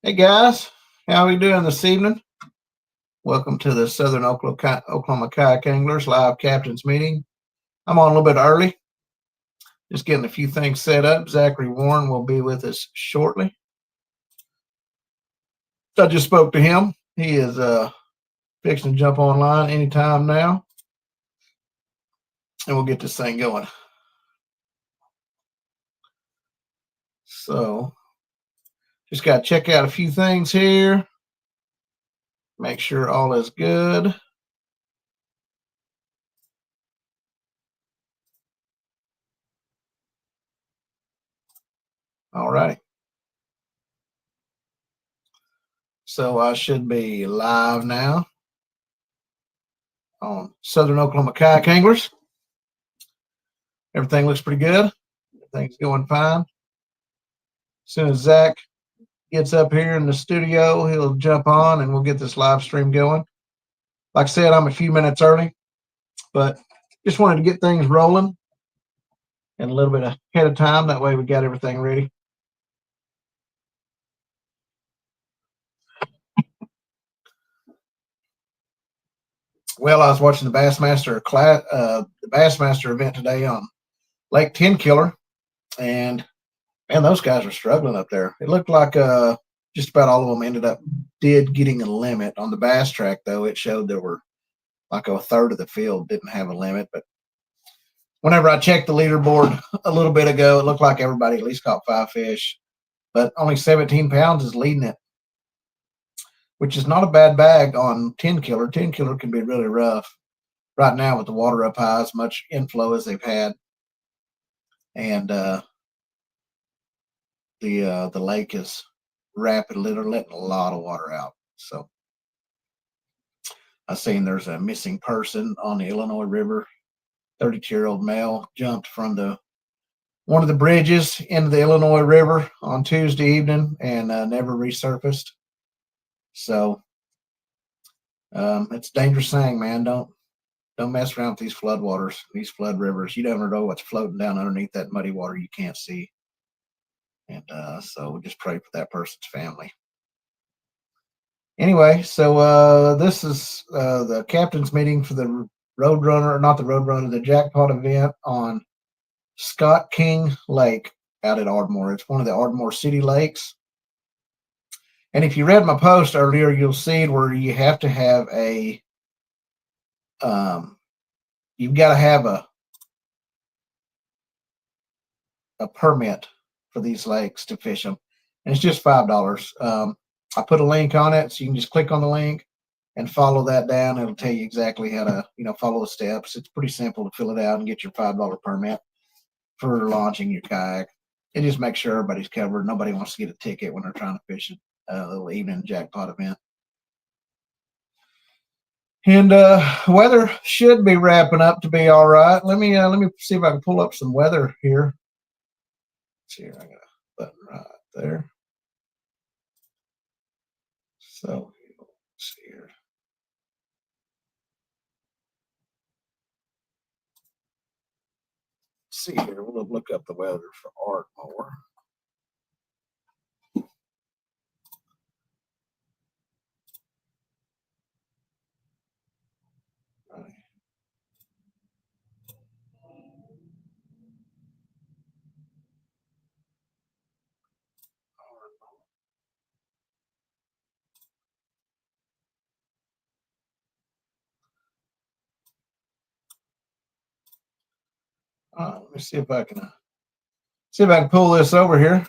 Hey guys, how are we doing this evening? Welcome to the Southern Oklahoma Kayak Anglers live captains meeting. I'm on a little bit early, just getting a few things set up. Zachary Warren will be with us shortly. I just spoke to him. He is fixing to jump online anytime now, and we'll get this thing going. So, just got to check out a few things here. Make sure all is good. All right. So I should be live now on Southern Oklahoma Kayak Anglers. Everything looks pretty good. Everything's going fine. As soon as Zach gets up here in the studio, he'll jump on and we'll get this live stream going. Like I said, I'm a few minutes early, but just wanted to get things rolling and a little bit ahead of time. That way we got everything ready. Well, I was watching the Bassmaster event today on Lake 10 Killer, and man, those guys were struggling up there. It looked like just about all of them did getting a limit on the bass track, though. It showed there were like a third of the field didn't have a limit. But whenever I checked the leaderboard a little bit ago, it looked like everybody at least caught 5 fish, but only 17 pounds is leading it, which is not a bad bag on 10 Killer. 10 Killer can be really rough right now with the water up high, as much inflow as they've had. And the lake is rapidly letting a lot of water out. So I've seen there's a missing person on the Illinois River. 32-year-old male jumped from one of the bridges into the Illinois River on Tuesday evening and never resurfaced. So it's a dangerous thing, man. Don't mess around with these floodwaters, these flood rivers. You never know what's floating down underneath that muddy water you can't see. And so we just pray for that person's family. Anyway, so this is the captain's meeting for the the Jackpot event on Scott King Lake out at Ardmore. It's one of the Ardmore city lakes. And if you read my post earlier, you'll see where you have to have you've got to have a permit for these lakes to fish them. And it's just $5. I put a link on it, so you can just click on the link and follow that down. It'll tell you exactly how to, follow the steps. It's pretty simple to fill it out and get your $5 permit for launching your kayak. It just makes sure everybody's covered. Nobody wants to get a ticket when they're trying to fish a little evening jackpot event. And weather should be wrapping up to be all right. Let me see if I can pull up some weather here. Let's see here, I got a button right there. So let's see here. See here, we'll look up the weather for Ardmore. Let me see if I can pull this over here.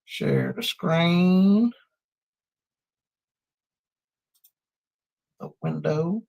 Share the screen. The window.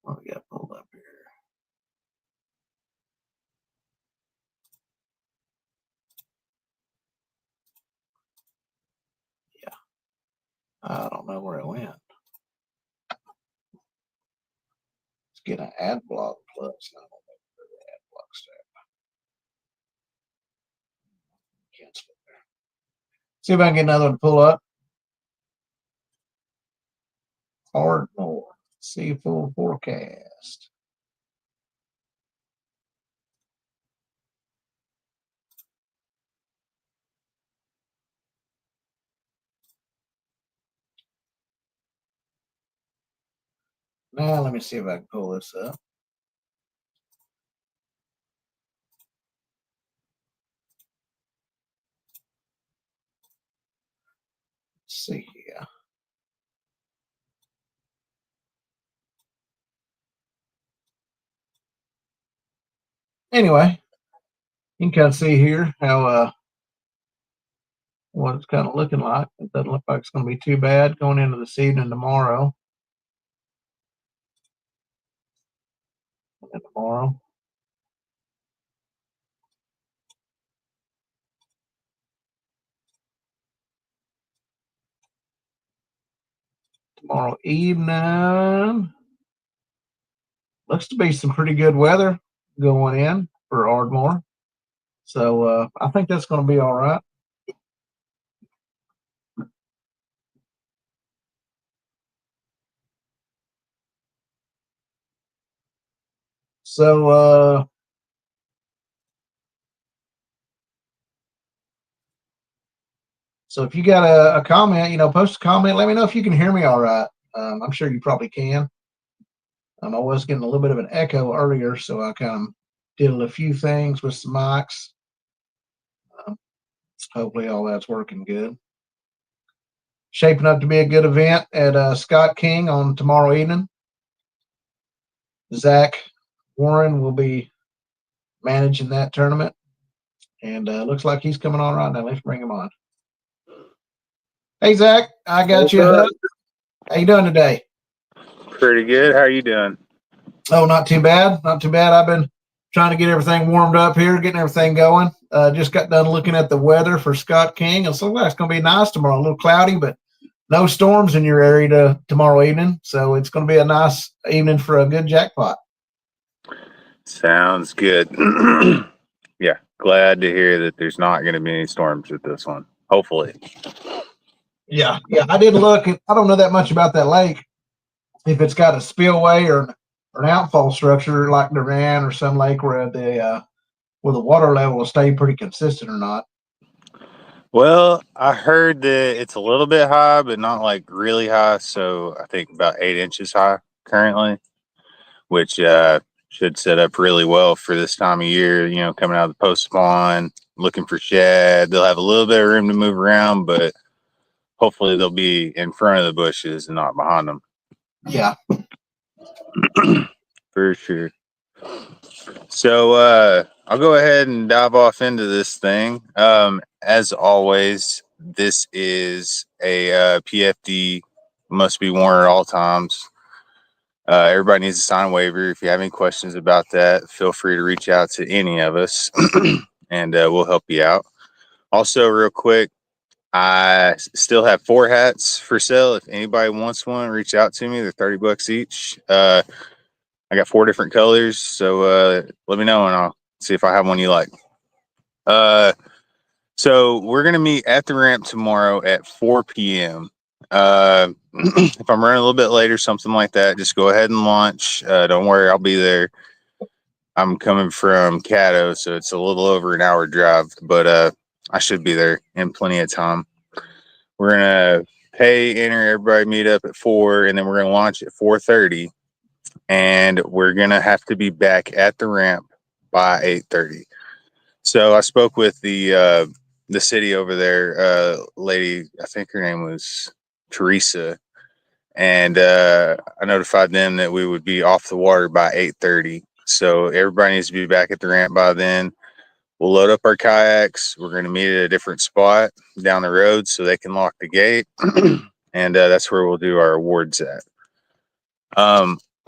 What we got pulled up here? Yeah. I don't know where it went. Let's get an ad block plus. I don't know where the ad block's at. Cancel it there. See if I can get another one to pull up. Ardmore. See full forecast. Now let me see if I can pull this up. Let's see here. Anyway, you can kind of see here how what it's kind of looking like. It doesn't look like it's going to be too bad going into this evening tomorrow. And tomorrow. Tomorrow evening. Looks to be some pretty good weather going in for Ardmore. So I think that's going to be all right. So so if you got a comment, post a comment. Let me know if you can hear me all right. I'm sure you probably can. I was getting a little bit of an echo earlier, so I kind of did a few things with some mics. Hopefully all that's working good. Shaping up to be a good event at Scott King on tomorrow evening. Zach Warren will be managing that tournament, and looks like he's coming on right now. Let's bring him on. Hey, Zach, I got What's you. up? How you doing today? Pretty good. How are you doing? Oh, not too bad. Not too bad. I've been trying to get everything warmed up here, getting everything going. Just got done looking at the weather for Scott King. It looks like it's going to be nice tomorrow. A little cloudy, but no storms in your area tomorrow evening. So it's going to be a nice evening for a good jackpot. Sounds good. Yeah, glad to hear that there's not going to be any storms with this one. Hopefully. Yeah. I did look. I don't know that much about that lake. If it's got a spillway or an outfall structure like Duran or some lake where the water level will stay pretty consistent or not. Well, I heard that it's a little bit high, but not like really high. So I think about 8 inches high currently, which should set up really well for this time of year. Coming out of the post spawn, looking for shad. They'll have a little bit of room to move around, but hopefully they'll be in front of the bushes and not behind them. Yeah. For sure. So I'll go ahead and dive off into this thing. As always, this is a PFD, must be worn at all times. Everybody needs to sign a waiver. If you have any questions about that, feel free to reach out to any of us and we'll help you out. Also, real quick, I still have 4 hats for sale. If anybody wants one, reach out to me. They're $30 each. I got 4 different colors, so let me know and I'll see if I have one you like. So we're gonna meet at the ramp tomorrow at 4 p.m. If I'm running a little bit later, something like that, just go ahead and launch. Don't worry, I'll be there. I'm coming from Caddo, so it's a little over an hour drive, but I should be there in plenty of time. We're gonna enter, everybody meet up at 4, and then we're gonna launch at 4:30. And we're going to have to be back at the ramp by 8:30. So I spoke with the city over there, lady, I think her name was Teresa, and I notified them that we would be off the water by 8:30. So everybody needs to be back at the ramp by then. We'll load up our kayaks. We're going to meet at a different spot down the road so they can lock the gate. And that's where we'll do our awards at.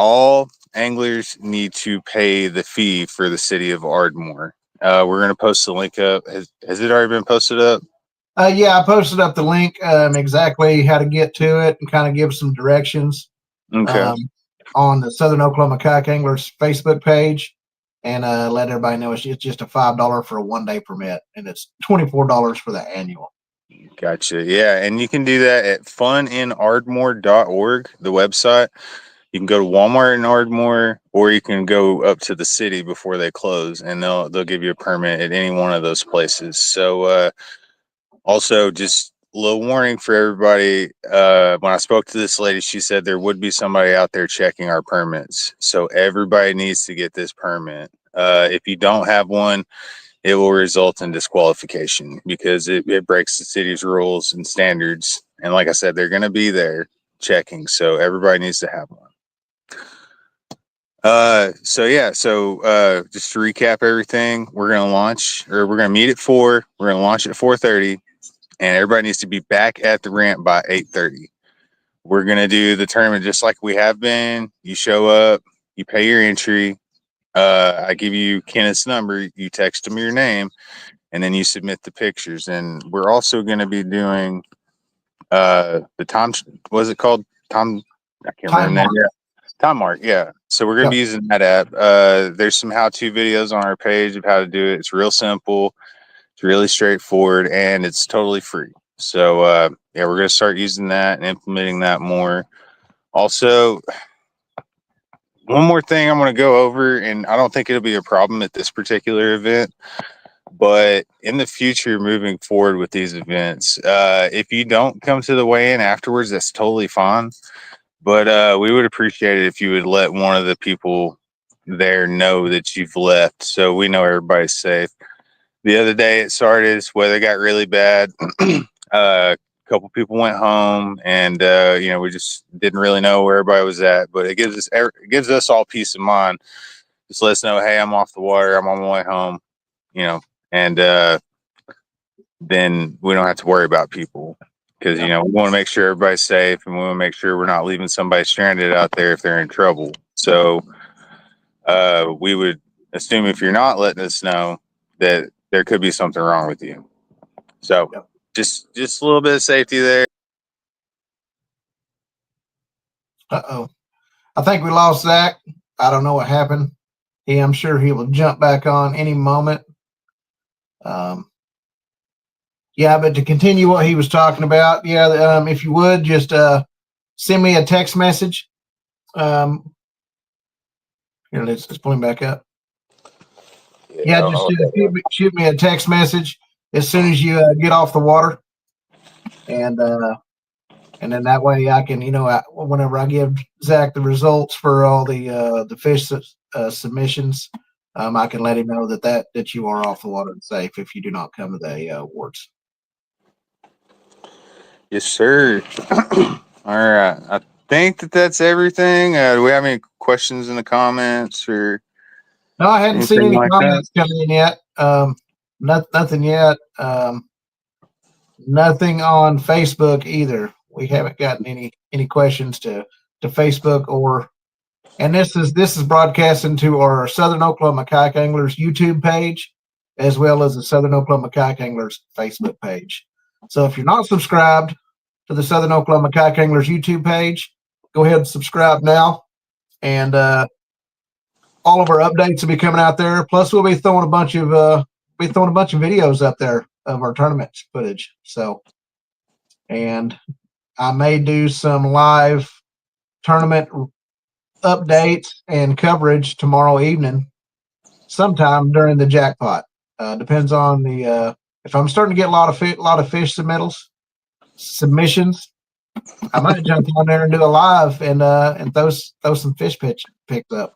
All anglers need to pay the fee for the city of Ardmore. We're going to post the link up. Has it already been posted up? Yeah, I posted up the link exactly how to get to it and kind of give some directions. Okay. On the Southern Oklahoma Kayak Anglers Facebook page, and let everybody know it's just a $5 for a 1-day permit, and it's $24 for the annual. Gotcha. Yeah, and you can do that at funinardmore.org, the website. You can go to Walmart in Ardmore, or you can go up to the city before they close, and they'll give you a permit at any one of those places. So also just little warning for everybody. When I spoke to this lady, she said there would be somebody out there checking our permits. So everybody needs to get this permit. If you don't have one, it will result in disqualification because it breaks the city's rules and standards. And like I said, they're going to be there checking. So everybody needs to have one. So just to recap everything, we're going to meet at 4. We're going to launch at 4:30, and everybody needs to be back at the ramp by 8:30. We're going to do the tournament just like we have been. You show up, you pay your entry. I give you Kenneth's number, you text him your name, and then you submit the pictures. And we're also going to be doing the Tom, what is it called? I can't remember the name. Time Mark, yeah. So we're going to be using that app. There's some how-to videos on our page of how to do it. It's real simple. It's really straightforward, and it's totally free. So, we're going to start using that and implementing that more. Also, one more thing I'm going to go over, and I don't think it'll be a problem at this particular event, but in the future, moving forward with these events, if you don't come to the weigh-in afterwards, that's totally fine. But we would appreciate it if you would let one of the people there know that you've left, so we know everybody's safe. The other day at Sardis, weather got really bad. A couple people went home, and we just didn't really know where everybody was at. But it gives us all peace of mind. Just let us know, hey, I'm off the water. I'm on my way home. And then we don't have to worry about people. Because, we want to make sure everybody's safe, and we want to make sure we're not leaving somebody stranded out there if they're in trouble. So we would assume if you're not letting us know that there could be something wrong with you. So just a little bit of safety there. Uh-oh. I think we lost Zach. I don't know what happened. I'm sure he will jump back on any moment. But to continue what he was talking about, if you would just send me a text message. Here, let's pull him back up. Shoot me a text message as soon as you get off the water, and then that way I can, whenever I give Zach the results for all the fish submissions, I can let him know that you are off the water and safe if you do not come to the awards. Yes, sir. All right. I think that's everything. Do we have any questions in the comments or? No, I hadn't seen any comments coming in yet. Nothing yet. Nothing on Facebook either. We haven't gotten any questions to Facebook and this is broadcasting to our Southern Oklahoma Kayak Anglers YouTube page, as well as the Southern Oklahoma Kayak Anglers Facebook page. So if you're not subscribed to the Southern Oklahoma Kayak Anglers YouTube page, go ahead and subscribe now. And all of our updates will be coming out there. Plus, we'll be throwing a bunch of videos up there of our tournament footage. So, and I may do some live tournament updates and coverage tomorrow evening, sometime during the jackpot. Depends on if I'm starting to get a lot of fish submissions, I might jump on there and do a live and throw some fish picked up.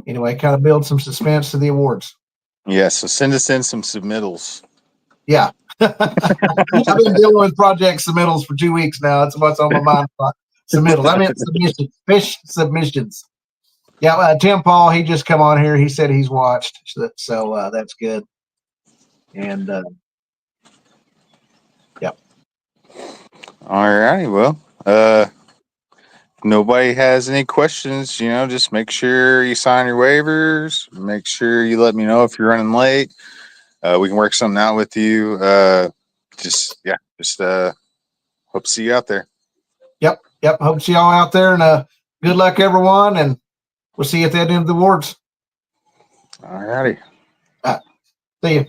Anyway, kind of build some suspense to the awards. Yeah, so send us in some submittals. Yeah. I've been dealing with project submittals for 2 weeks now. That's what's on my mind. Submittals. I meant submissions, fish submissions. Yeah, Tim Paul, he just come on here. He said he's watched, so that's good. And yep. All righty. Well, nobody has any questions, just make sure you sign your waivers. Make sure you let me know if you're running late. We can work something out with you. Just hope to see you out there. Yep. Hope to see y'all out there, and good luck, everyone. And we'll see you at the end of the awards. All righty. See you.